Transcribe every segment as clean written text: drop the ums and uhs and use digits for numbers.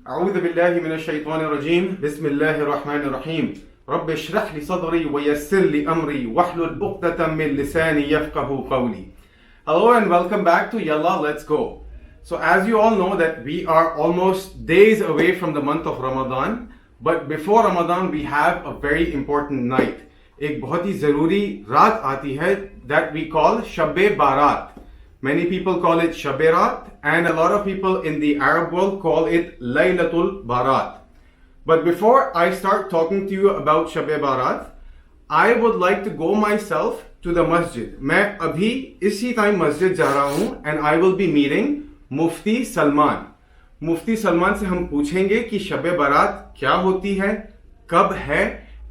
أعوذ بالله من الشيطان الرجيم بسم الله الرحمن الرحيم رب اشرح لي صدري ويسر لي أمري واحلل عقدة من لساني يفقه قولي. Hello and welcome back to Yalla Let's Go. So as you all know that we are almost days away from the month of Ramadan, but before Ramadan we have a very important night. एक बहुत ही ज़रूरी रात आती है that we call Shab-e Barat. Many people call it Shab-e-Rat and a lot of people in the Arab world call it Laylatul Barat. But before I start talking to you about Shab-e Barat, I would like to go myself to the masjid. मैं अभी इसी time मस्जिद जा रहा हूँ and I will be meeting मुफ्ती सलमान. मुफ्ती सलमान से हम पूछेंगे कि शब-ए बारात क्या होती है, कब है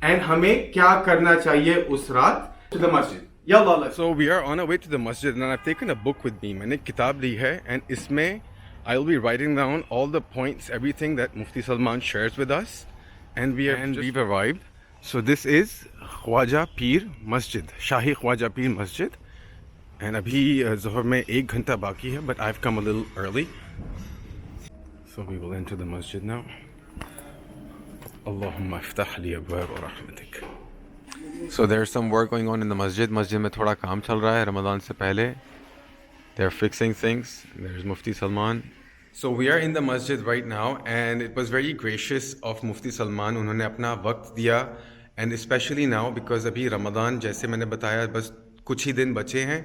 and हमें क्या करना चाहिए उस रात. To the masjid. Yalla. So we are on our way to the masjid and I've taken a book with me. मैंने किताब ली है and इसमें I'll be writing down all the points, everything that Mufti Salman shares with us. And we've arrived. So this is Khwaja Peer Masjid, Shahi Khwaja Peer Masjid. And abhi Zuhr mein 1 ghanta baki hai, but I've come a little early. So we will enter the masjid now. Allahumma iftah li abwab rahmatik. So there's some work going on in the masjid. Masjid mein thoda kaam chal raha hai Ramadan se pehle. They're fixing things. There's Mufti Salman. So we are in the masjid right now and it was very gracious of Mufti Salman. उन्होंने अपना वक्त दिया and especially now because अभी Ramadan जैसे मैंने बताया बस कुछ ही दिन बचे हैं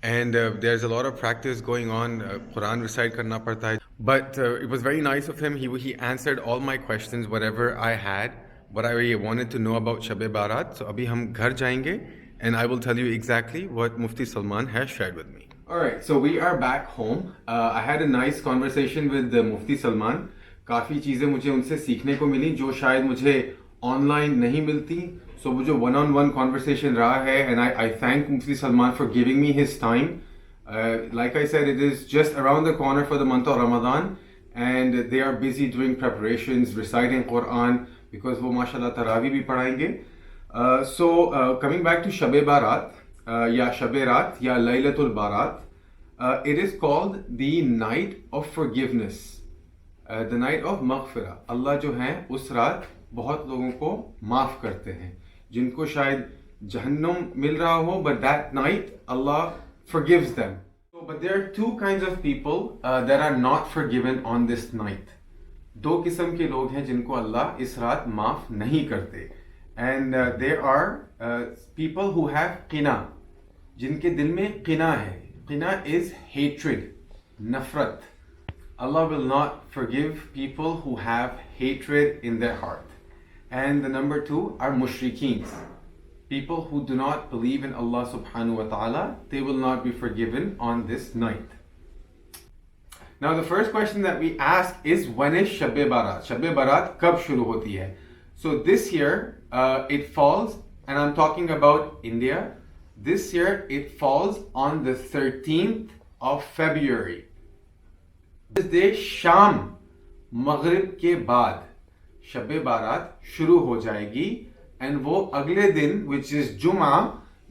and there's a lot of practice going on. Quran recite करना पड़ता है. But it was very nice of him. He answered all my questions, whatever I had, what I wanted to know about Shab-e Barat. So अभी हम घर जाएंगे and I will tell you exactly what Mufti Salman has shared with me. Alright, so we are back home. I had a nice conversation with Mufti Salman. काफ़ी चीज़ें मुझे उनसे सीखने को मिली जो शायद मुझे ऑनलाइन नहीं मिलती. So वो जो one-on-one conversation रहा है and I thank Mufti Salman for giving me his time. Like I said, it is just around the corner for the month of Ramadan and they are busy doing preparations, reciting Quran because वो माशाल्लाह तरावी भी पढ़ाएंगे. So coming back to Shab-e Barat, या Shab-e-Rat या Laylatul Barat, it is called the night of forgiveness, the night of maghfirah. Allah जो है उस रात बहुत लोगों को माफ करते हैं जिनको शायद जहन्नुम मिल रहा हो, but that night Allah forgives them. So, but there are two kinds of people that are not forgiven on this night. दो किस्म के लोग हैं जिनको अल्लाह इस रात माफ नहीं करते. And there are people who have qina, जिनके दिल में qina है. Qina is hatred, nafrat. Allah will not forgive people who have hatred in their heart. And the number two are mushrikeens, people who do not believe in Allah subhanahu wa ta'ala. They will not be forgiven on this night. Now the first question that we ask is, when is Shab-e Barat? Shab-e Barat kab shuru hoti hai? So this year it falls, and I'm talking about India, this year it falls on the 13th of February. This day Sham Maghrib के बाद Shab-e Barat शुरू हो जाएगी and वो अगले दिन which is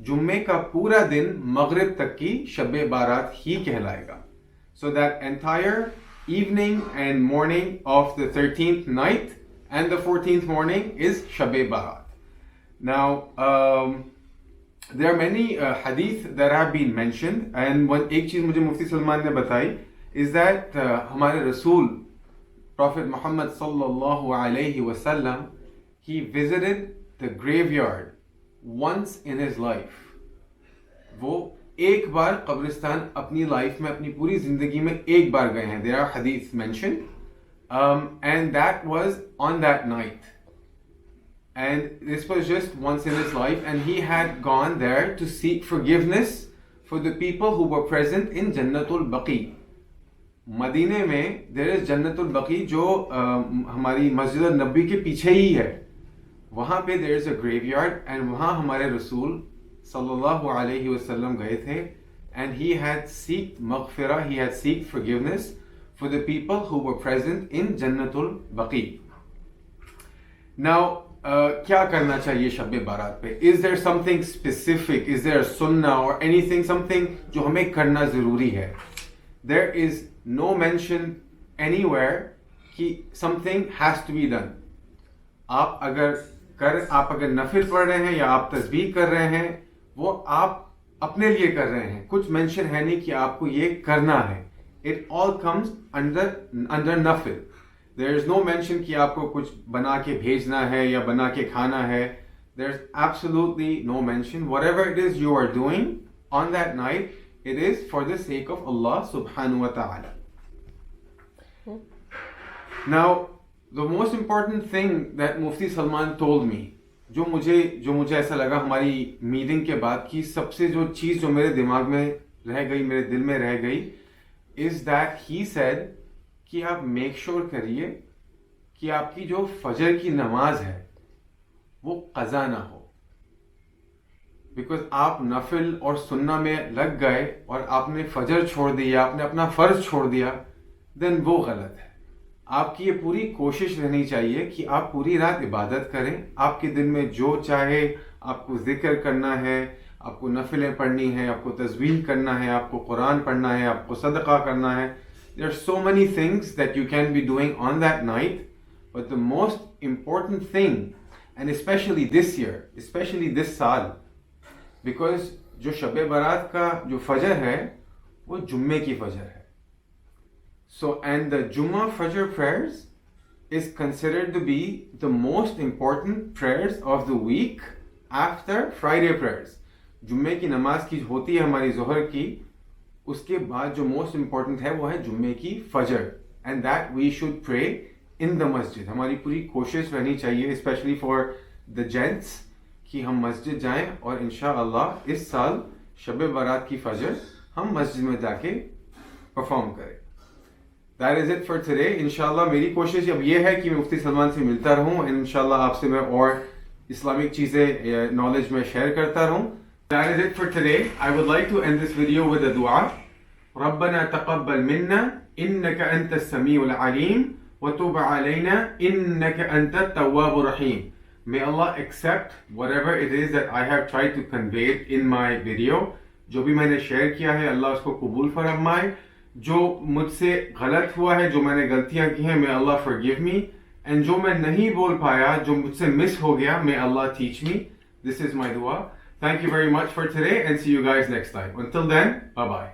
जुम्मे का पूरा दिन मगरिब तक की Shab-e Barat ही कहलाएगा. So that entire evening and morning of the 13th night and the 14th morning is Shab-e Barat. Now, there are many hadith that have been mentioned, and one एक चीज़ मुझे मुफ्ती सलमान ने बताई is that हमारे रसूल Prophet Muhammad sallallahu alayhi wasallam, he visited the graveyard once in his life. वो एक बार कब्रिस्तान अपनी लाइफ में, अपनी पूरी जिंदगी में एक बार गए हैं. There are hadiths mentioned. And that was on that night. And this was just once in his life, and he had gone there to seek forgiveness for the people who were present in Jannatul Baqi. मदीने में there is Jannatul Baqi जो हमारी मस्जिद नबी के पीछे ही है. वहाँ पे there is a graveyard and वहाँ हमारे रसूल सल्लल्लाहु अलैहि वसल्लम गए थे, and he had seeked maghfirah, he had seeked forgiveness for the people who were present in Jannatul Baqi. Now, क्या करना चाहिए शब बारात पे? Is there something specific? Is there a sunnah or anything, something जो हमें करना ज़रूरी है? There is no mention anywhere कि something has to be done. आप अगर नफिल पढ़ रहे हैं या आप तस्बीह कर रहे हैं, वो आप अपने लिए कर रहे हैं, कुछ मेंशन है नहीं कि आपको ये करना है। इट ऑल कम्स अंडर नफिल। देयर इज नो मेंशन कि आपको कुछ बना के भेजना है या बना के खाना है। There is absolutely no mention. Whatever it is you are doing on that night, it is for the sake of Allah subhanahu wa ta'ala. Now, the most important thing that Mufti Salman told me, जो मुझे ऐसा लगा हमारी meeting के बाद की सबसे जो चीज़ जो मेरे दिमाग में रह गई, मेरे दिल में रह गई, is that he said कि आप मेक श्योर करिए कि आपकी जो फजर की नमाज है वो कज़ा ना हो। बिकॉज आप नफिल और सुन्ना में लग गए और आपने फजर छोड़ दिया, आपने अपना फ़र्ज छोड़ दिया, देन वो गलत है। आपकी ये पूरी कोशिश रहनी चाहिए कि आप पूरी रात इबादत करें। आपके दिन में जो चाहे, आपको जिक्र करना है, आपको नफिलें पढ़नी है, आपको तस्बीह करना है, आपको कुरान पढ़ना है, आपको सदका करना है। There are so many things that you can be doing on that night, but the most important thing, and specially this year, specially this साल, बिकॉज जो शब बारात का जो फजर है वो जुम्मे की फजर है। सो एंड द जुम्मा फजर prayers is considered to be the most important prayers of the week after Friday prayers. जुम्मे की नमाज की होती है हमारी जोहर की, उसके बाद जो मोस्ट इंपॉर्टेंट है वो है जुम्मे की फजर, and that we should pray in the मस्जिद। हमारी पूरी कोशिश रहनी चाहिए, स्पेशली फॉर द जेंट्स, कि हम मस्जिद जाएं और इंशाअल्लाह इस साल शब बारात की फजर हम मस्जिद में जाके परफॉर्म करें। That is it for today. इंशाअल्लाह मेरी कोशिश अब ये है कि मैं मुफ्ती सलमान से मिलता रहूं, एंड इंशाअल्लाह आपसे मैं और इस्लामिक चीज़ें नॉलेज में शेयर करता रहूं। That is it for today. I would like to end this video with a दुआ। रब्बना तक़ब्बल मिन्ना इन्नका अंतस समीउल अलीम व तुब अलैना इन्नका अंतत तव्वाबुर रहीम। May Allah accept whatever it is that I have tried to convey in my video. जो भी मैंने शेयर किया है अल्लाह उसको कबूल फरमाए। जो मुझसे गलत हुआ है, जो मैंने गलतियां की हैं, may Allah forgive me. And जो मैं नहीं बोल पाया, जो मुझसे मिस हो गया, may Allah teach me. This is my dua. Thank you very much for today and see you guys next time. Until then, bye bye.